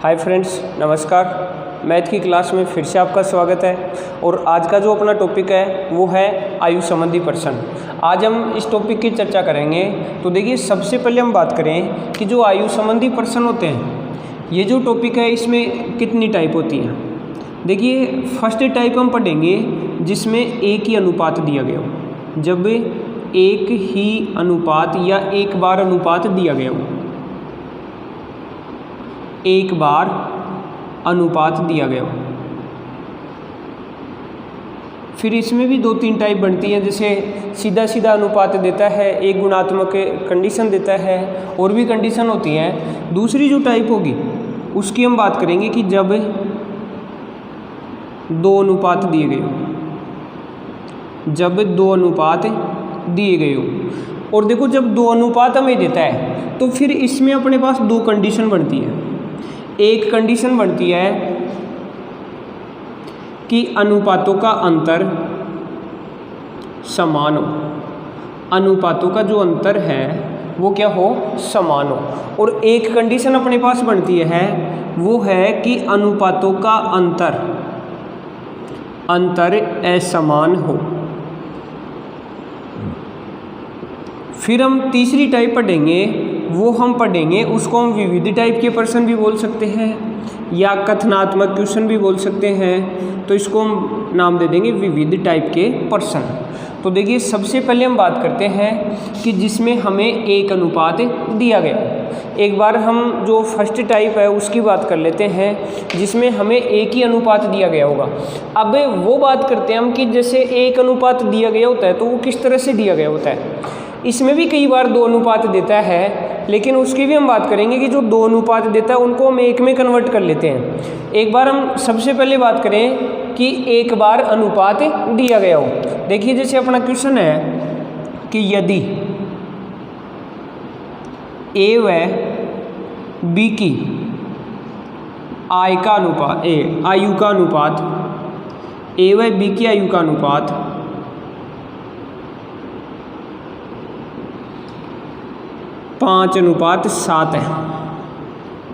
Hi friends, नमस्कार। Math की class में फिर से आपका स्वागत है। और आज का जो अपना टॉपिक है वो है आयु संबंधी प्रश्न। आज हम इस टॉपिक की चर्चा करेंगे। तो देखिए, सबसे पहले हम बात करें कि जो आयु संबंधी प्रश्न होते हैं, ये जो टॉपिक है इसमें कितनी टाइप होती है। देखिए, फर्स्ट टाइप हम पढ़ेंगे जिसमें एक ही अनुपात दिया गया हो। जब एक ही अनुपात या एक बार अनुपात दिया गया हो, एक बार अनुपात दिया गया हो। फिर इसमें भी दो तीन टाइप बनती हैं, जैसे सीधा सीधा अनुपात देता है, एक गुणात्मक कंडीशन देता है, और भी कंडीशन होती हैं। दूसरी जो टाइप होगी उसकी हम बात करेंगे कि जब दो अनुपात दिए गए हो, जब दो अनुपात दिए गए हो। और देखो, जब दो अनुपात हमें देता है तो फिर इसमें अपने पास दो कंडीशन बनती है। एक कंडीशन बनती है कि अनुपातों का अंतर समान हो, अनुपातों का जो अंतर है वो क्या हो, समान हो। और एक कंडीशन अपने पास बनती है वो है कि अनुपातों का अंतर असमान हो। फिर हम तीसरी टाइप पढ़ेंगे, वो हम पढ़ेंगे, उसको हम विविध टाइप के प्रश्न भी बोल सकते हैं या कथनात्मक क्वेश्चन भी बोल सकते हैं। तो इसको हम नाम दे देंगे विविध टाइप के प्रश्न। तो देखिए, सबसे पहले हम बात करते हैं कि जिसमें हमें एक अनुपात दिया गया। एक बार हम जो फर्स्ट टाइप है उसकी बात कर लेते हैं, जिसमें हमें एक ही अनुपात दिया गया होगा। अब वो बात करते हैं हम कि जैसे एक अनुपात दिया गया होता है तो वो किस तरह से दिया गया होता है। इसमें भी कई बार दो अनुपात देता है, लेकिन उसकी भी हम बात करेंगे कि जो दो अनुपात देता है उनको हम एक में कन्वर्ट कर लेते हैं। एक बार हम सबसे पहले बात करें कि एक बार अनुपात दिया गया हो। देखिए, जैसे अपना क्वेश्चन है कि यदि ए व बी की आयु का अनुपात, ए व बी की आयु का अनुपात 5:7 है।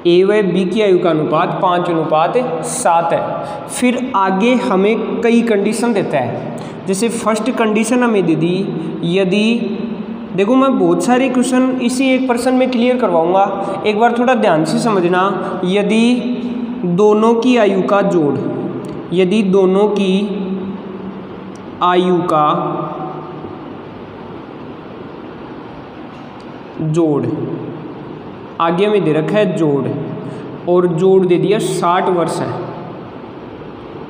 ए व बी की आयु का अनुपात 5:7 है। फिर आगे हमें कई कंडीशन देता है। जैसे फर्स्ट कंडीशन हमें दे दी, यदि, देखो मैं बहुत सारे क्वेश्चन इसी एक प्रश्न में क्लियर करवाऊंगा, एक बार थोड़ा ध्यान से समझना। यदि दोनों की आयु का जोड़, यदि दोनों की आयु का जोड़, आगे में दे रखा है जोड़, और जोड़ दे दिया 60 वर्ष है।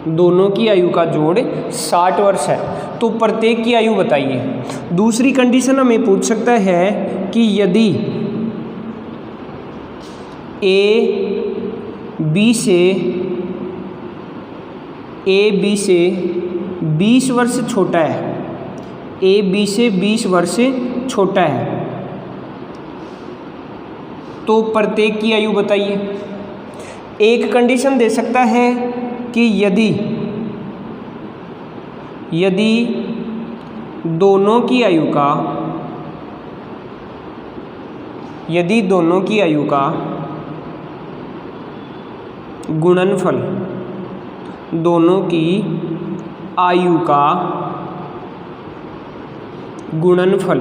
दोनों की आयु का जोड़ 60 वर्ष है, तो प्रत्येक की आयु बताइए। दूसरी कंडीशन हमें पूछ सकता है कि यदि ए बी से 20 वर्ष छोटा है, ए बी से 20 वर्ष छोटा है, तो प्रत्येक की आयु बताइए। एक कंडीशन दे सकता है कि यदि दोनों की आयु का, गुणनफल, दोनों की आयु का गुणनफल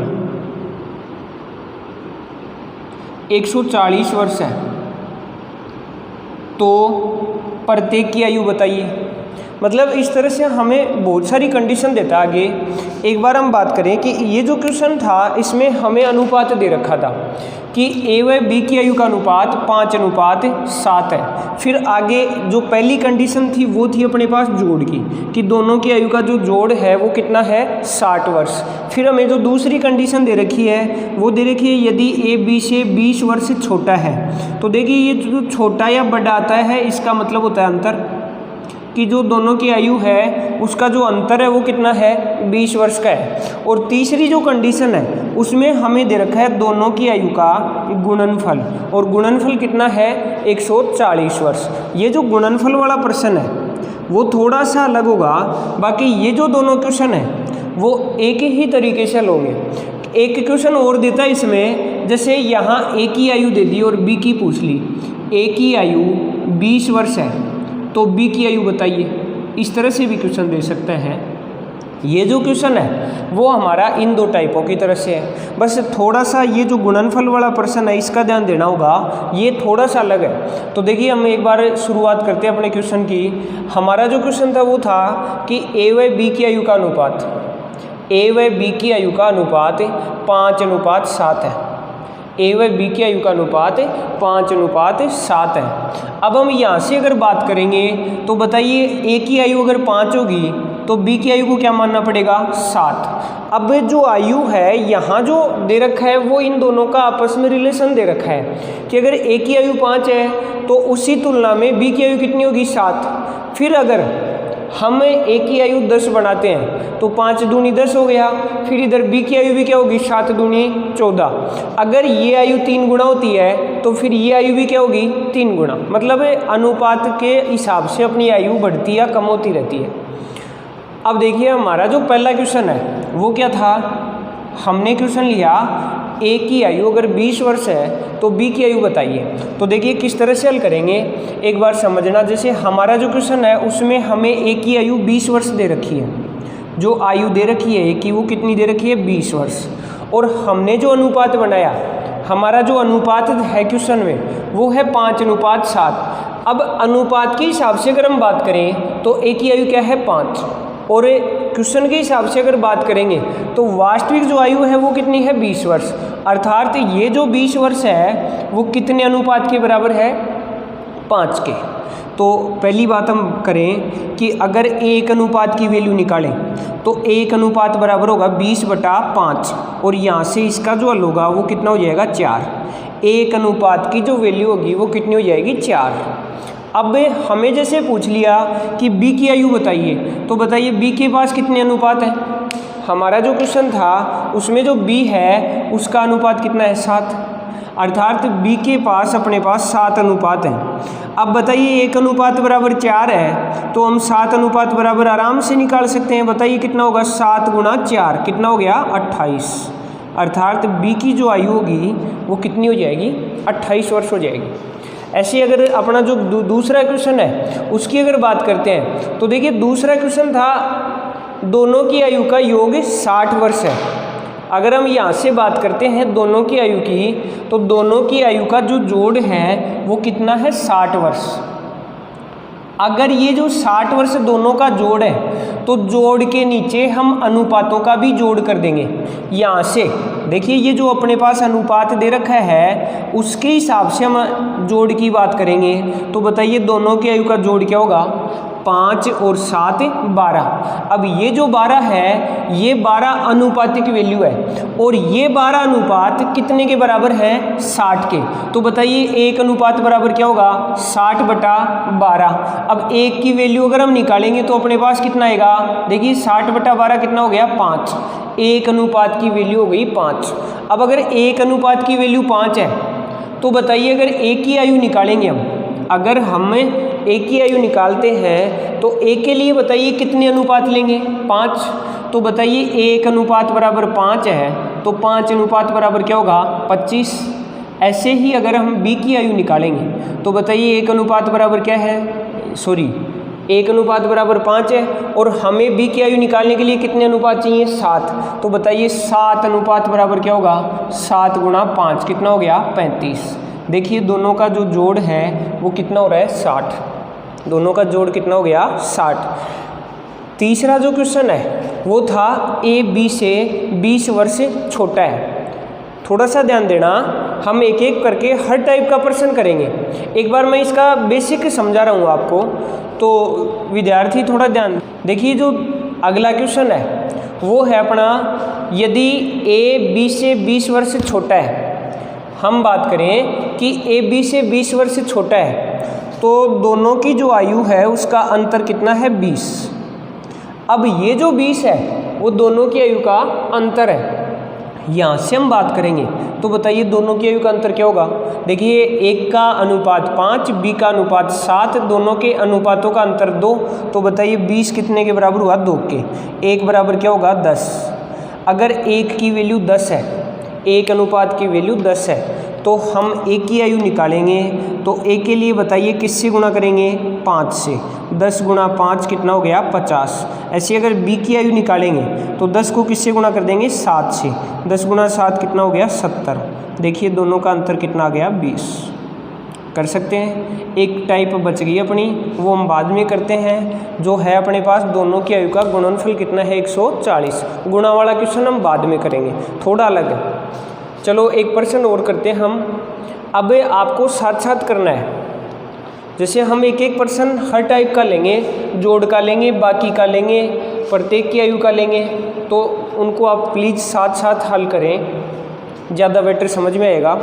140 वर्ष है, तो प्रत्येक की आयु बताइए। मतलब इस तरह से हमें बहुत सारी कंडीशन देता है। आगे एक बार हम बात करें कि ये जो क्वेश्चन था इसमें हमें अनुपात दे रखा था कि ए व बी की आयु का अनुपात 5:7 है। फिर आगे जो पहली कंडीशन थी वो थी अपने पास जोड़ की, कि दोनों की आयु का जो जोड़ है वो कितना है, 60 वर्ष। फिर हमें जो दूसरी कंडीशन दे रखी है वो दे रखी है यदि ए बी से 20 वर्ष छोटा है। तो देखिए, ये जो छोटा या बड़ा आता है इसका मतलब होता है अंतर, कि जो दोनों की आयु है उसका जो अंतर है वो कितना है, 20 वर्ष का है। और तीसरी जो कंडीशन है उसमें हमें दे रखा है दोनों की आयु का गुणनफल, और गुणनफल कितना है, 140 वर्ष। ये जो गुणनफल वाला प्रश्न है वो थोड़ा सा अलग होगा, बाकी ये जो दोनों क्वेश्चन है वो एक ही तरीके से होंगे। एक क्वेश्चन और देता है इसमें, जैसे यहाँ ए की आयु दे दी और बी की पूछ ली। ए की आयु 20 वर्ष है तो बी की आयु बताइए। इस तरह से भी क्वेश्चन दे सकते हैं। ये जो क्वेश्चन है वो हमारा इन दो टाइपों की तरह से है। बस थोड़ा सा ये जो गुणनफल वाला प्रश्न है इसका ध्यान देना होगा, ये थोड़ा सा अलग है। तो देखिए हम एक बार शुरुआत करते हैं अपने क्वेश्चन की। हमारा जो क्वेश्चन था वो था कि ए व बी की आयु का अनुपात, ए व बी की आयु का अनुपात 5:7 है। ए व बी की आयु का अनुपात 5:7 है। अब हम यहाँ से अगर बात करेंगे तो बताइए ए की आयु अगर 5 होगी तो बी की आयु को क्या मानना पड़ेगा 7। अब जो आयु है यहाँ जो दे रखा है वो इन दोनों का आपस में रिलेशन दे रखा है कि अगर ए की आयु 5 है तो उसी तुलना में बी की आयु कितनी होगी 7। फिर अगर हम ए की आयु 10 बनाते हैं तो 5 दूनी 10 हो गया। फिर इधर बी की आयु भी क्या होगी 7 दूनी 14। अगर ये आयु 3 गुना होती है तो फिर ये आयु भी क्या होगी 3 गुना। मतलब अनुपात के हिसाब से अपनी आयु बढ़ती या कम होती रहती है। अब देखिए हमारा जो पहला क्वेश्चन है वो क्या था, हमने क्वेश्चन लिया ए की आयु अगर 20 वर्ष है तो बी की आयु बताइए। तो देखिए किस तरह से हल करेंगे एक बार समझना। जैसे हमारा जो क्वेश्चन है उसमें हमें ए की आयु 20 वर्ष दे रखी है, जो आयु दे रखी है ए की वो कितनी दे रखी है 20 वर्ष। और हमने जो अनुपात बनाया, हमारा जो अनुपात है क्वेश्चन में वो है 5:7। अब अनुपात के हिसाब से अगर हम बात करें तो ए की आयु क्या है 5, और क्वेश्चन के हिसाब से अगर बात करेंगे तो वास्तविक जो आयु है वो कितनी है 20 वर्ष। अर्थात ये जो 20 वर्ष है वो कितने अनुपात के बराबर है 5 के। तो पहली बात हम करें कि अगर एक अनुपात की वैल्यू निकालें तो एक अनुपात बराबर होगा 20/5 और यहाँ से इसका जो हल होगा वो कितना हो जाएगा 4। एक अनुपात की जो वैल्यू होगी वो कितनी हो जाएगी 4। अब हमें जैसे पूछ लिया कि बी की आयु बताइए, तो बताइए बी के पास कितने अनुपात हैं। हमारा जो क्वेश्चन था उसमें जो बी है उसका अनुपात कितना है 7। अर्थात बी के पास अपने पास 7 अनुपात हैं। अब बताइए एक अनुपात बराबर 4 है तो हम 7 अनुपात बराबर आराम से निकाल सकते हैं। बताइए कितना होगा 7 गुणा 4 कितना हो गया 28। अर्थात बी की जो आयु होगी वो कितनी हो जाएगी 28 वर्ष हो जाएगी। ऐसे अगर अपना जो दूसरा क्वेश्चन है उसकी अगर बात करते हैं तो देखिए दूसरा क्वेश्चन था दोनों की आयु का योग 60 वर्ष है। अगर हम यहाँ से बात करते हैं दोनों की आयु की तो दोनों की आयु का जो जोड़ है वो कितना है 60 वर्ष। अगर ये जो 60 वर्ष दोनों का जोड़ है तो जोड़ के नीचे हम अनुपातों का भी जोड़ कर देंगे। यहाँ से देखिए ये जो अपने पास अनुपात दे रखा है उसके हिसाब से हम जोड़ की बात करेंगे। तो बताइए दोनों की आयु का जोड़ क्या होगा 5 और 7 12। अब ये जो 12 है ये 12 अनुपातिक वैल्यू है और ये 12 अनुपात कितने के बराबर है 60 के। तो बताइए एक अनुपात बराबर क्या होगा 60/12। अब एक की वैल्यू अगर हम निकालेंगे तो अपने पास कितना आएगा, देखिए 60/12 कितना हो गया 5। एक अनुपात की वैल्यू हो गई 5। अब अगर एक अनुपात की वैल्यू 5 है तो बताइए अगर एक की आयु निकालेंगे हम, अगर हम एक की आयु निकालते हैं तो एक के लिए बताइए कितने अनुपात लेंगे 5। तो बताइए एक अनुपात बराबर 5 है तो 5 अनुपात बराबर क्या होगा 25। ऐसे ही अगर हम बी की आयु निकालेंगे तो बताइए एक अनुपात बराबर क्या है, एक अनुपात बराबर 5 है और हमें बी की आयु निकालने के लिए कितने अनुपात चाहिए 7। तो बताइए 7 अनुपात बराबर क्या होगा 7 गुणा 5 कितना हो गया 35। देखिए दोनों का जो जोड़ है वो कितना हो रहा है 60। दोनों का जोड़ कितना हो गया 60। तीसरा जो क्वेश्चन है वो था ए बी से 20 वर्ष छोटा है। थोड़ा सा ध्यान देना, हम एक एक करके हर टाइप का प्रश्न करेंगे। एक बार मैं इसका बेसिक समझा रहा हूँ आपको तो विद्यार्थी थोड़ा ध्यान देखिए। जो अगला क्वेश्चन है वो है अपना यदि ए बी से 20 वर्ष छोटा है। हम बात करें कि ए बी से 20 वर्ष छोटा है तो दोनों की जो आयु है उसका अंतर कितना है 20। अब ये जो 20 है वो दोनों की आयु का अंतर है। यहाँ से हम बात करेंगे तो बताइए दोनों की आयु का अंतर क्या होगा। देखिए एक का अनुपात 5 बी का अनुपात 7, दोनों के अनुपातों का अंतर 2। तो बताइए 20 कितने के बराबर हुआ 2 के। एक बराबर क्या होगा 10। अगर एक की वैल्यू 10 है, एक अनुपात की वैल्यू 10 है, तो हम ए की आयु निकालेंगे तो ए के लिए बताइए किससे गुणा करेंगे, 5 से। 10 गुणा 5 कितना हो गया, 50। ऐसे अगर बी की आयु निकालेंगे तो 10 को किससे गुणा कर देंगे, 7 से। 10 गुणा 7 कितना हो गया, 70। देखिए दोनों का अंतर कितना आ गया, 20। कर सकते हैं। एक टाइप बच गई अपनी, वो हम बाद में करते हैं। जो है अपने पास दोनों की आयु का गुणनफल कितना है, 140। गुणा वाला क्वेश्चन हम बाद में करेंगे, थोड़ा अलग है। चलो एक प्रश्न और करते हैं हम। अब आपको साथ साथ करना है, जैसे हम एक एक प्रश्न हर टाइप का लेंगे, जोड़ का लेंगे, बाकी का लेंगे, प्रत्येक की आयु का लेंगे, तो उनको आप प्लीज़ साथ साथ हल करें, ज़्यादा बेटर समझ में आएगा।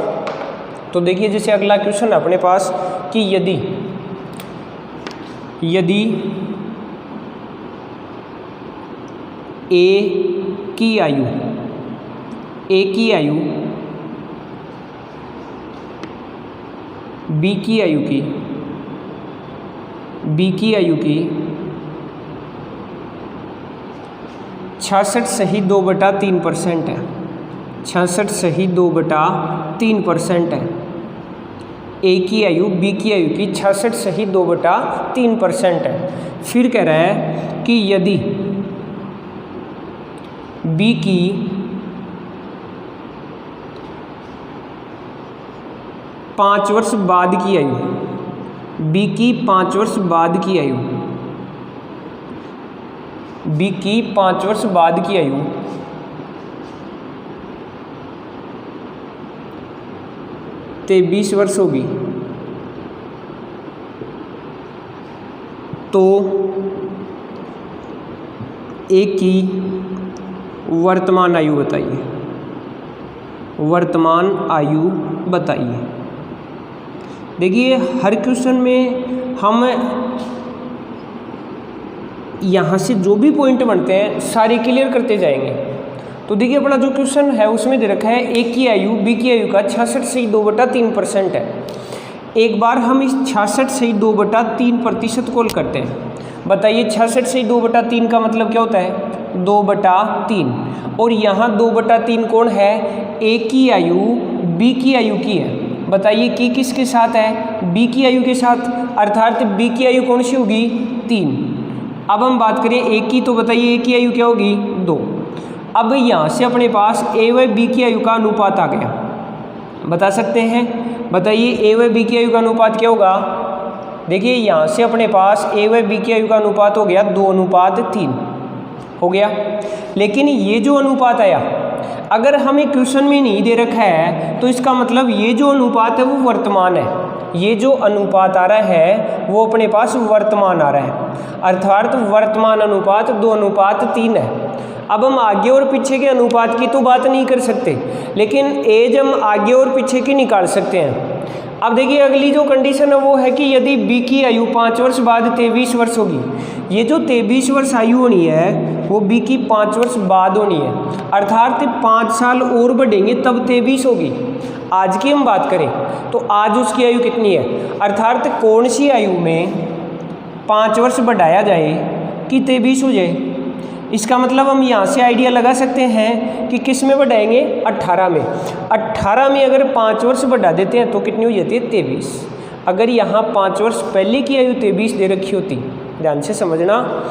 तो देखिए जैसे अगला क्वेश्चन है अपने पास कि यदि ए की आयु बी की आयु की 66.2/3% है। 66.2/3% है। ए की आयु बी की आयु की 66.2/3% है। फिर कह रहा है कि यदि बी की 5 वर्ष बाद की आयु, बी की 5 वर्ष बाद की आयु, बी की 5 वर्ष बाद की आयु 23 वर्ष होगी, तो ए की वर्तमान आयु बताइए, वर्तमान आयु बताइए। देखिए हर क्वेश्चन में हम यहाँ से जो भी पॉइंट बनते हैं सारे क्लियर करते जाएंगे। तो देखिए अपना जो क्वेश्चन है उसमें दे रखा है ए की आयु बी की आयु का 66.2/3% है। एक बार हम इस 66.2/3% को करते हैं। बताइए 66.2/3 का मतलब क्या होता है, 2/3। और यहाँ 2/3 कौन है, ए की आयु बी की आयु की है। बताइए कि किसके साथ है, बी की आयु के साथ, अर्थात बी की आयु कौन सी होगी, 3। अब हम बात करें ए की, तो बताइए ए की आयु क्या होगी, 2। अब यहाँ से अपने पास ए व बी की आयु का अनुपात आ गया, बता सकते हैं। बताइए ए व बी की आयु का अनुपात क्या होगा। देखिए यहाँ से अपने पास ए व बी की आयु का अनुपात हो गया 2:3 हो गया। लेकिन ये जो अनुपात आया, अगर हमें क्वेश्चन में नहीं दे रखा है तो इसका मतलब ये जो अनुपात है वो वर्तमान है। ये जो अनुपात आ रहा है वो अपने पास वर्तमान आ रहा है, अर्थात वर्तमान अनुपात 2:3 है। अब हम आगे और पीछे के अनुपात की तो बात नहीं कर सकते, लेकिन एज हम आगे और पीछे की निकाल सकते हैं। अब देखिए अगली जो कंडीशन है वो है कि यदि बी की आयु 5 वर्ष बाद 23 वर्ष होगी। ये जो 23 वर्ष आयु होनी है वो बी की 5 वर्ष बाद होनी है, अर्थात 5 साल और बढ़ेंगे तब 23 होगी। आज की हम बात करें तो आज उसकी आयु कितनी है, अर्थात कौन सी आयु में 5 वर्ष बढ़ाया जाए कि 23 हो जाए। इसका मतलब हम यहाँ से आइडिया लगा सकते हैं कि किस में बढ़ाएंगे, 18 में। 18 में अगर 5 वर्ष बढ़ा देते हैं तो कितनी हो जाती है, 23। अगर यहाँ 5 वर्ष पहले की आयु 23 दे रखी होती, ध्यान से समझना,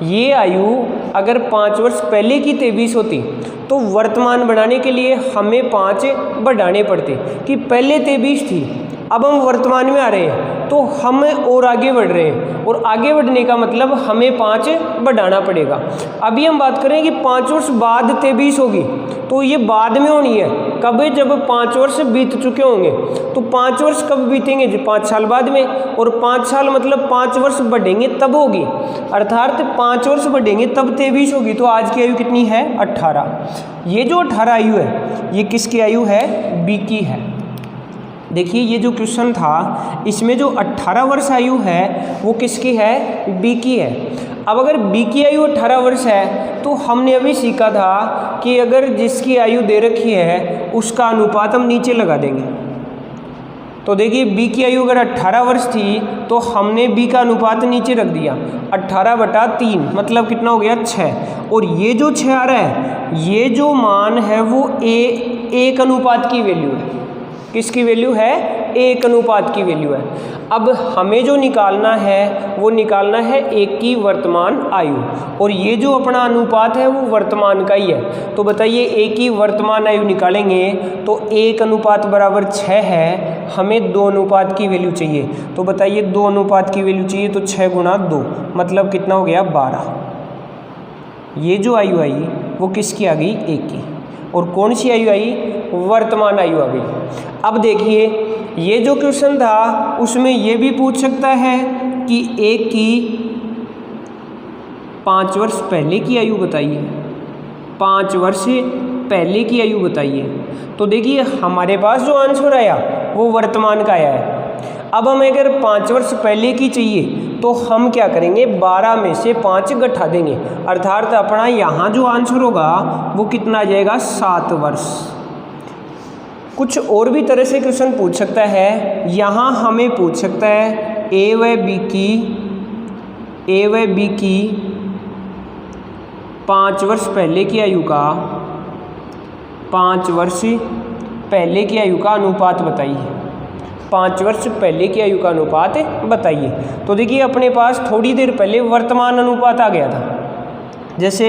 ये आयु अगर 5 वर्ष पहले की 23 होती तो वर्तमान बनाने के लिए हमें 5 बढ़ाने पड़ते कि पहले 23 थी, अब हम वर्तमान में आ रहे हैं तो हम और आगे बढ़ रहे हैं, और आगे बढ़ने का मतलब हमें 5 बढ़ाना पड़ेगा। अभी हम बात करें कि 5 वर्ष बाद 23 होगी, तो ये बाद में होनी है, कब, जब 5 वर्ष बीत चुके होंगे। तो 5 वर्ष कब बीतेंगे, जो 5 साल बाद में, और 5 साल मतलब 5 वर्ष बढ़ेंगे तब होगी, अर्थात 5 वर्ष बढ़ेंगे तब 23 होगी। तो आज की आयु कितनी है, 18। ये जो 18 आयु है ये किसकी आयु है, बी की है। देखिए ये जो क्वेश्चन था इसमें जो 18 वर्ष आयु है वो किसकी है, बी की है। अब अगर बी की आयु 18 वर्ष है तो हमने अभी सीखा था कि अगर जिसकी आयु दे रखी है उसका अनुपात हम नीचे लगा देंगे। तो देखिए बी की आयु अगर 18 वर्ष थी तो हमने बी का अनुपात नीचे रख दिया 18/3, मतलब कितना हो गया 6। और ये जो 6 आ रहा है, ये जो मान है वो एक अनुपात की वैल्यू है। किसकी वैल्यू है? एक अनुपात की वैल्यू है। अब हमें जो निकालना है वो निकालना है एक की वर्तमान आयु, और ये जो अपना अनुपात है वो वर्तमान का ही है। तो बताइए एक की वर्तमान आयु निकालेंगे तो 1:6 है, हमें 2 अनुपात की वैल्यू चाहिए। तो बताइए 2 अनुपात की वैल्यू चाहिए तो 6 × 2 मतलब कितना हो गया 12। ये जो आयु आई वो किसकी आ गई? एक की। और कौन सी आयु आई? वर्तमान आयु आ गई। अब देखिए ये जो क्वेश्चन था उसमें ये भी पूछ सकता है कि एक की 5 वर्ष पहले की आयु बताइए, 5 वर्ष पहले की आयु बताइए। तो देखिए हमारे पास जो आंसर आया वो वर्तमान का आया है। अब हमें अगर 5 वर्ष पहले की चाहिए तो हम क्या करेंगे? 12 में से 5 घटा देंगे, अर्थात अपना यहाँ जो आंसर होगा वो कितना आ जाएगा? 7 वर्ष। कुछ और भी तरह से क्वेश्चन पूछ सकता है। यहाँ हमें पूछ सकता है ए व बी की 5 वर्ष पहले की आयु का 5 वर्ष पहले की आयु का अनुपात बताइए। 5 वर्ष पहले की आयु का अनुपात बताइए। तो देखिए अपने पास थोड़ी देर पहले वर्तमान अनुपात आ गया था। जैसे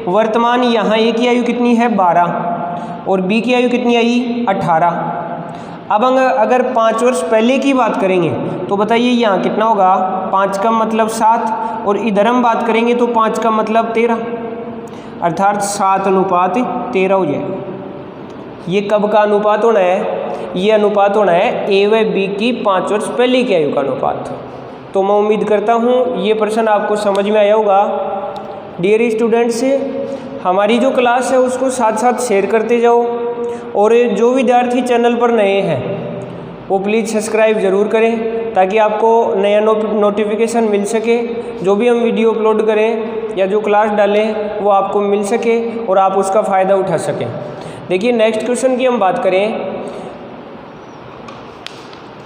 वर्तमान यहाँ ए की आयु कितनी है? 12, और बी की आयु कितनी आई? 18। अब अगर 5 वर्ष पहले की बात करेंगे तो बताइए यहाँ कितना होगा? 5 का मतलब 7, और इधर हम बात करेंगे तो 5 का मतलब 13, अर्थात 7:13 हो जाएगा। ये कब का अनुपात होना है? ये अनुपात होना है ए व बी की 5 वर्ष पहले की आयु का अनुपात। तो मैं उम्मीद करता हूँ ये प्रश्न आपको समझ में आया होगा। डियर स्टूडेंट्स, हमारी जो क्लास है उसको साथ साथ शेयर करते जाओ, और जो विद्यार्थी चैनल पर नए हैं वो प्लीज़ सब्सक्राइब ज़रूर करें ताकि आपको नया नोटिफिकेशन मिल सके। जो भी हम वीडियो अपलोड करें या जो क्लास डालें वो आपको मिल सके और आप उसका फ़ायदा उठा सकें। देखिए नेक्स्ट क्वेश्चन की हम बात करें।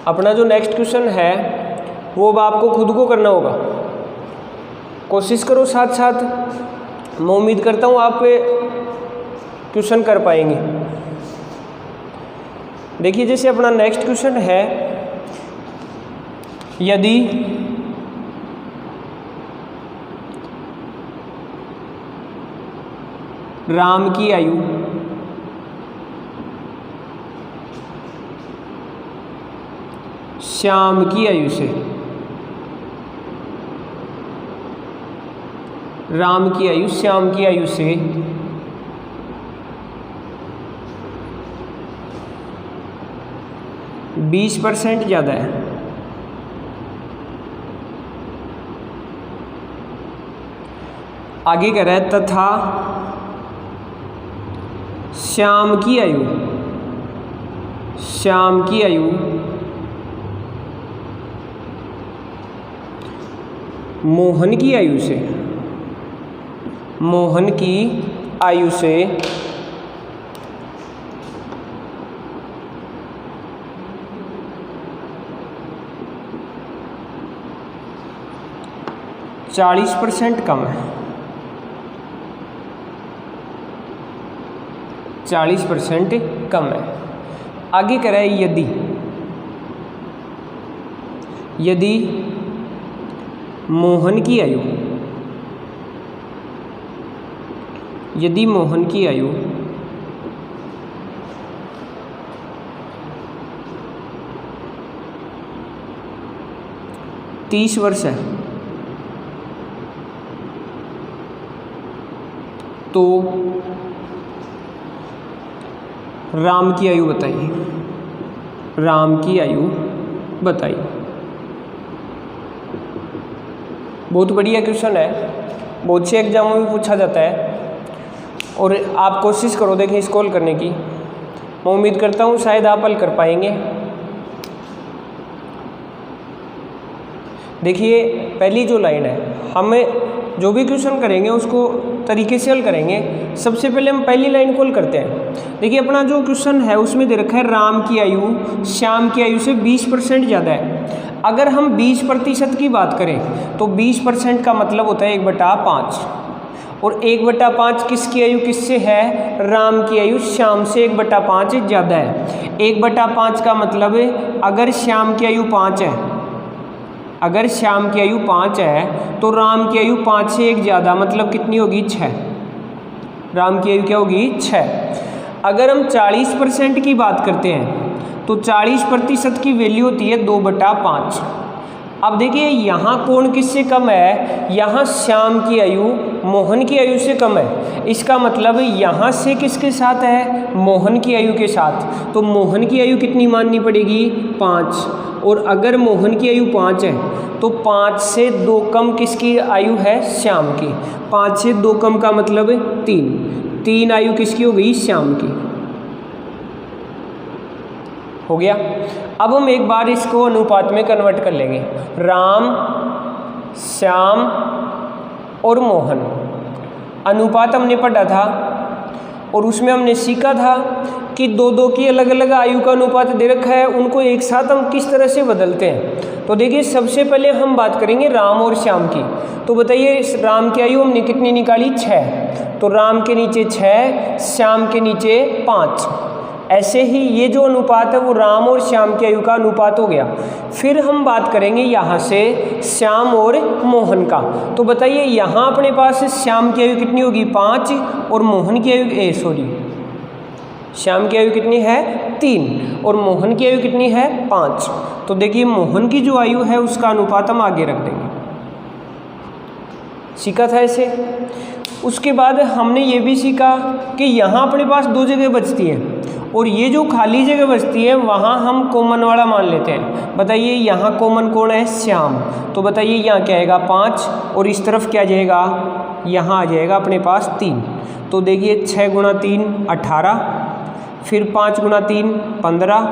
अपना जो नेक्स्ट क्वेश्चन है वो अब आपको खुद को करना होगा। कोशिश करो साथ साथ, मैं उम्मीद करता हूँ आप क्वेश्चन कर पाएंगे। देखिए जैसे अपना नेक्स्ट क्वेश्चन है, यदि राम की आयु श्याम की आयु से, राम की आयु श्याम की आयु से 20% ज़्यादा है, आगे कह रहा है तथा श्याम की आयु मोहन की आयु से 40% कम है, 40% कम है। आगे कह रहा है यदि मोहन की आयु 30 वर्ष है तो राम की आयु बताइए, बहुत बढ़िया क्वेश्चन है, बहुत से एग्जामों में पूछा जाता है और आप कोशिश करो देखें इस कॉल करने की। मैं उम्मीद करता हूँ शायद आप हल कर पाएंगे। देखिए पहली जो लाइन है, हमें जो भी क्वेश्चन करेंगे उसको तरीके से हल करेंगे। सबसे पहले हम पहली लाइन को हल करते हैं। देखिए अपना जो क्वेश्चन है उसमें दे रखा है राम की आयु श्याम की आयु से 20% ज़्यादा है। अगर हम 20% की बात करें तो 20% का मतलब होता है 1/5, और 1/5 किसकी आयु किससे है? राम की आयु श्याम से 1/5 ज़्यादा है। 1/5 का मतलब अगर श्याम की आयु 5 है, अगर श्याम की आयु 5 है तो राम की आयु 5 से 1 ज़्यादा, मतलब कितनी होगी? 6। राम की आयु क्या होगी? 6। अगर हम 40% की बात करते हैं तो 40% की वैल्यू होती है 2/5। अब देखिए यहाँ कौन किससे कम है? यहाँ श्याम की आयु मोहन की आयु से कम है। इसका मतलब यहाँ से किसके साथ है? मोहन की आयु के साथ। तो मोहन की आयु कितनी माननी पड़ेगी? 5। और अगर मोहन की आयु 5 है तो 5 से 2 कम किसकी आयु है? श्याम की। 5 से 2 कम का मतलब 3 आयु किसकी हो गई? श्याम की। हो गया। अब हम एक बार इसको अनुपात में कन्वर्ट कर लेंगे। राम, श्याम और मोहन अनुपात हमने पढ़ा था और उसमें हमने सीखा था कि दो की अलग अलग आयु का अनुपात दे रखा है, उनको एक साथ हम किस तरह से बदलते हैं। तो देखिए सबसे पहले हम बात करेंगे राम और श्याम की। तो बताइए राम की आयु हमने कितनी निकाली? 6। तो राम के नीचे 6, श्याम के नीचे 5। ऐसे ही ये जो अनुपात है वो राम और श्याम की आयु का अनुपात हो गया। फिर हम बात करेंगे यहाँ से श्याम और मोहन का। तो बताइए यहाँ अपने पास श्याम की आयु कितनी होगी? 5, और मोहन की आयु श्याम की आयु कितनी है? 3, और मोहन की आयु कितनी है? 5। तो देखिए मोहन की जो आयु है उसका अनुपात हम आगे रख देंगे। सीखा था ऐसे। उसके बाद हमने ये भी सीखा कि यहाँ अपने पास 2 जगह बचती है और ये जो खाली जगह बचती है वहाँ हम कॉमन वाला मान लेते हैं। बताइए यहाँ कॉमन कौन है? श्याम। तो बताइए यहाँ क्या आएगा? 5, और इस तरफ क्या जाएगा? यहाँ आ जाएगा अपने पास 3। तो देखिए 6 × 3 18, फिर 5 × 3 15,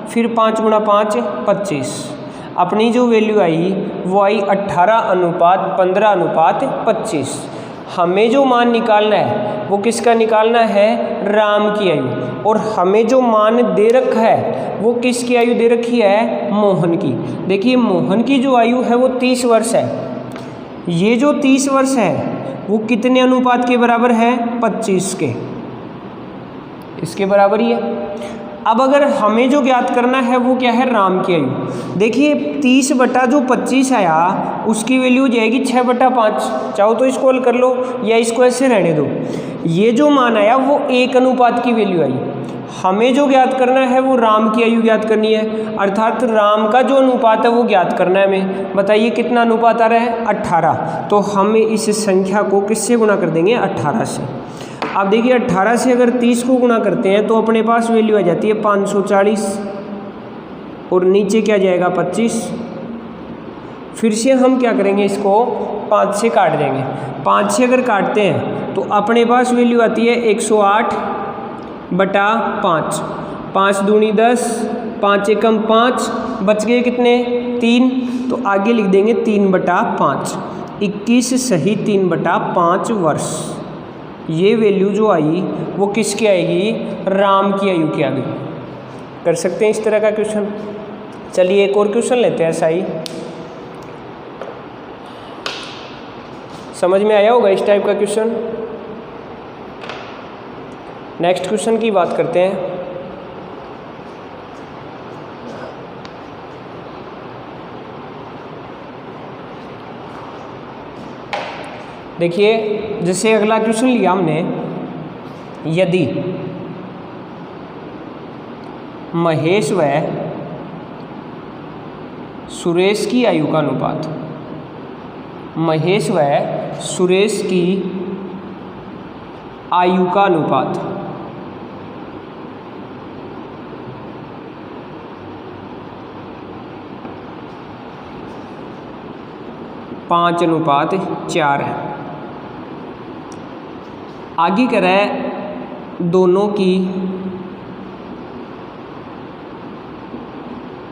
फिर 5 × 5 25। अपनी जो वैल्यू आई वो आई 18:15:25। हमें जो मान निकालना है वो किसका निकालना है? राम की आयु। और हमें जो मान दे रखा है वो किसकी आयु दे रखी है? मोहन की। देखिए मोहन की जो आयु है वो 30 वर्ष है। ये जो 30 वर्ष है वो कितने अनुपात के बराबर है? 25 के। इसके बराबर ही है। अब अगर हमें जो ज्ञात करना है वो क्या है? राम की आयु। देखिए 30/25 आया, उसकी वैल्यू हो जाएगी 6/5। चाहो तो इसको हल कर लो या इसको ऐसे रहने दो। ये जो मान आया वो 1 अनुपात की वैल्यू आई। हमें जो ज्ञात करना है वो राम की आयु ज्ञात करनी है, अर्थात राम का जो अनुपात है वो ज्ञात करना है हमें। बताइए कितना अनुपात आ रहा है? 18। तो हम इस संख्या को किससे गुणा कर देंगे? 18 से। अब देखिए 18 से अगर 30 को गुणा करते हैं तो अपने पास वैल्यू आ जाती है 540, और नीचे क्या जाएगा? 25। फिर से हम क्या करेंगे? इसको 5 से काट देंगे। 5 से अगर काटते हैं तो अपने पास वैल्यू आती है 108/5। 5 दूनी 10, 5 एकम 5, बच गए कितने? 3। तो आगे लिख देंगे 3/5। 21 सही 3/5 वर्ष। ये वैल्यू जो आई वो किसकी आएगी? राम की आयु की आ गई। कर सकते हैं इस तरह का क्वेश्चन। चलिए एक और क्वेश्चन लेते हैं। ऐसा ही समझ में आया होगा इस टाइप का क्वेश्चन। नेक्स्ट क्वेश्चन की बात करते हैं। देखिए जैसे अगला क्वेश्चन लिया हमने, यदि महेश व सुरेश की आयु का अनुपात, महेश व सुरेश की आयु का अनुपात 5:4 है। आगे कह रहा है दोनों की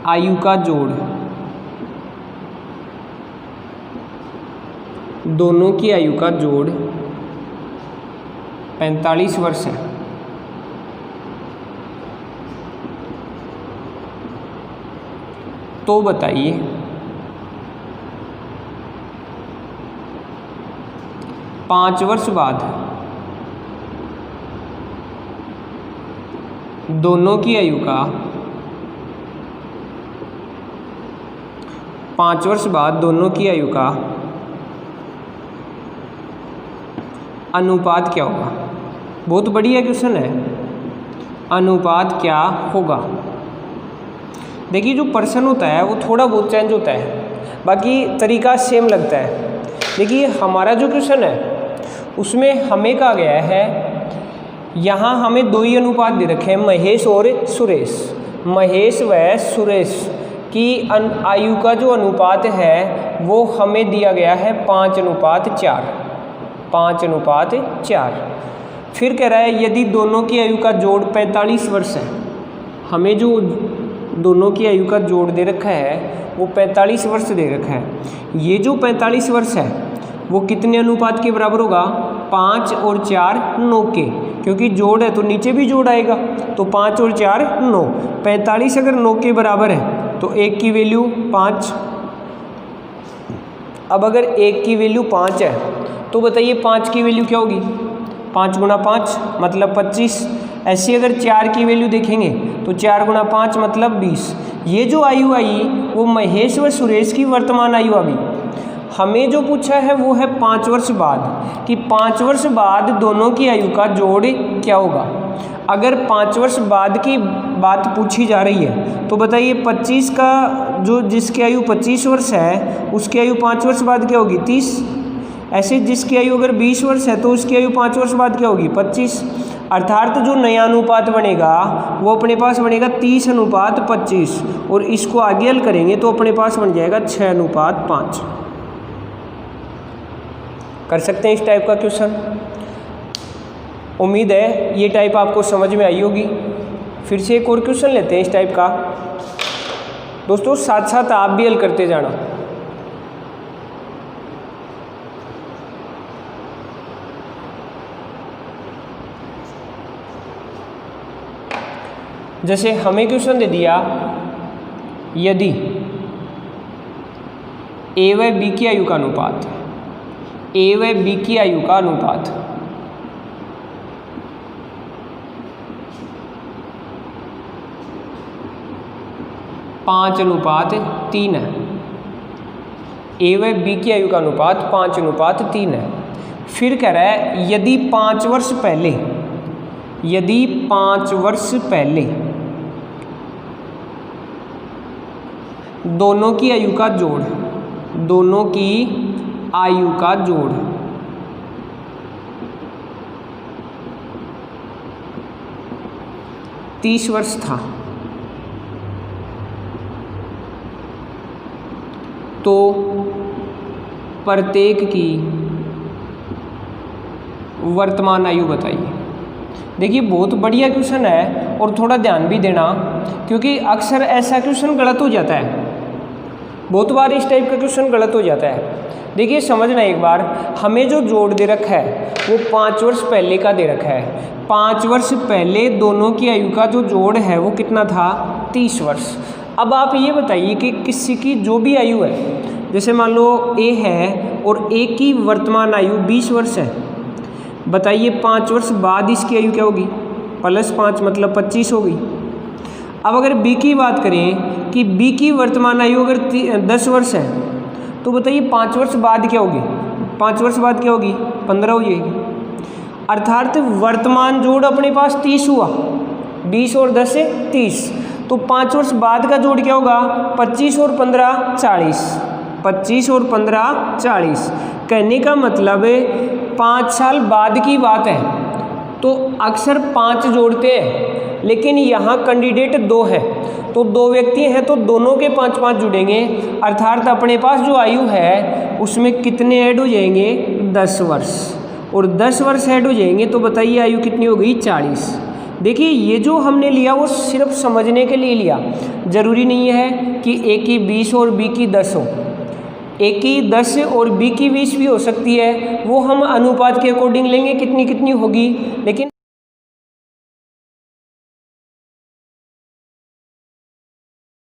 आयु का जोड़ दोनों की आयु का जोड़ 45 वर्ष है, तो बताइए 5 वर्ष बाद दोनों की आयु का 5 वर्ष बाद दोनों की आयु का अनुपात क्या होगा। बहुत बढ़िया क्वेश्चन है। अनुपात क्या होगा। देखिए जो प्रश्न होता है वो थोड़ा बहुत चेंज होता है, बाकी तरीका सेम लगता है। देखिए हमारा जो क्वेश्चन है उसमें हमें कहा गया है, यहाँ हमें दो ही अनुपात दे रखे हैं, महेश और सुरेश। महेश व सुरेश की आयु का जो अनुपात है वो हमें दिया गया है 5:4। 5:4। फिर कह रहा है यदि दोनों की आयु का जोड़ 45 वर्ष है, हमें जो दोनों की आयु का जोड़ दे रखा है वो 45 वर्ष दे रखा है। ये जो 45 वर्ष है वो कितने अनुपात के बराबर होगा। 5 और 4 9 के, क्योंकि जोड़ है तो नीचे भी जोड़ आएगा, तो 5 और 4 9। 45 अगर 9 के बराबर है तो 1 की वैल्यू 5। अब अगर 1 की वैल्यू 5 है तो बताइए 5 की वैल्यू क्या होगी। 5 गुणा 5 मतलब 25। ऐसे अगर 4 की वैल्यू देखेंगे तो 4 गुणा 5 मतलब 20। ये जो आयु आई वो महेश व सुरेश की वर्तमान आयु आ गई। हमें जो पूछा है वो है 5 वर्ष बाद, कि 5 वर्ष बाद दोनों की आयु का जोड़ क्या होगा। अगर 5 वर्ष बाद की बात पूछी जा रही है तो बताइए 25 का जो जिसकी आयु 25 वर्ष है उसकी आयु 5 वर्ष बाद क्या होगी 30। ऐसे जिसकी आयु अगर 20 वर्ष है तो उसकी आयु 5 वर्ष बाद क्या होगी 25। अर्थात जो नया अनुपात बनेगा वो अपने पास बनेगा 30:25, और इसको आगे हल करेंगे तो अपने पास बन जाएगा 6:5। कर सकते हैं इस टाइप का क्वेश्चन। उम्मीद है ये टाइप आपको समझ में आई होगी। फिर से एक और क्वेश्चन लेते हैं इस टाइप का। दोस्तों साथ साथ आप भी हल करते जाना। जैसे हमें क्वेश्चन दे दिया, यदि ए व बी की आयु का अनुपात, ए व बी की आयु का अनुपात 5:3 है। ए व बी की आयु का अनुपात 5:3 है। फिर कह रहा है यदि 5 वर्ष पहले, यदि 5 वर्ष पहले दोनों की आयु का जोड़, दोनों की आयु का जोड़ 30 वर्ष था, तो प्रत्येक की वर्तमान आयु बताइए। देखिए बहुत बढ़िया क्वेश्चन है, और थोड़ा ध्यान भी देना क्योंकि अक्सर ऐसा क्वेश्चन गलत हो जाता है। बहुत बार इस टाइप का क्वेश्चन गलत हो जाता है। देखिए समझना एक बार, हमें जो जोड़ दे रखा है वो 5 वर्ष पहले का दे रखा है। 5 वर्ष पहले दोनों की आयु का जो जोड़ है वो कितना था 30 वर्ष। अब आप ये बताइए कि किसी की जो भी आयु है, जैसे मान लो ए है और ए की वर्तमान आयु 20 वर्ष है, बताइए 5 वर्ष बाद इसकी आयु क्या होगी, +5 मतलब 25 होगी। अब अगर बी की बात करें कि बी की वर्तमान आयु अगर 10 वर्ष है तो बताइए 5 वर्ष बाद क्या होगी, 5 वर्ष बाद क्या होगी 15 हो जाएगी। अर्थात वर्तमान जोड़ अपने पास 30 हुआ, 20 और 10 से 30, तो 5 वर्ष बाद का जोड़ क्या होगा 25 और 15 40, 25 और 15 40। कहने का मतलब 5 साल बाद की बात है, तो अक्सर 5 जोड़ते हैं, लेकिन यहाँ कैंडिडेट 2 है तो 2 व्यक्ति हैं तो दोनों के 5-5 जुड़ेंगे। अर्थात अपने पास जो आयु है उसमें कितने ऐड हो जाएंगे 10 वर्ष, और 10 वर्ष ऐड हो जाएंगे तो बताइए आयु कितनी हो गई 40। देखिए ये जो हमने लिया वो सिर्फ समझने के लिए लिया, ज़रूरी नहीं है कि ए की 20 और बी की 10 हो। ए की 10 और बी की 20 भी हो सकती है, वो हम अनुपात के अकॉर्डिंग लेंगे कितनी कितनी होगी, लेकिन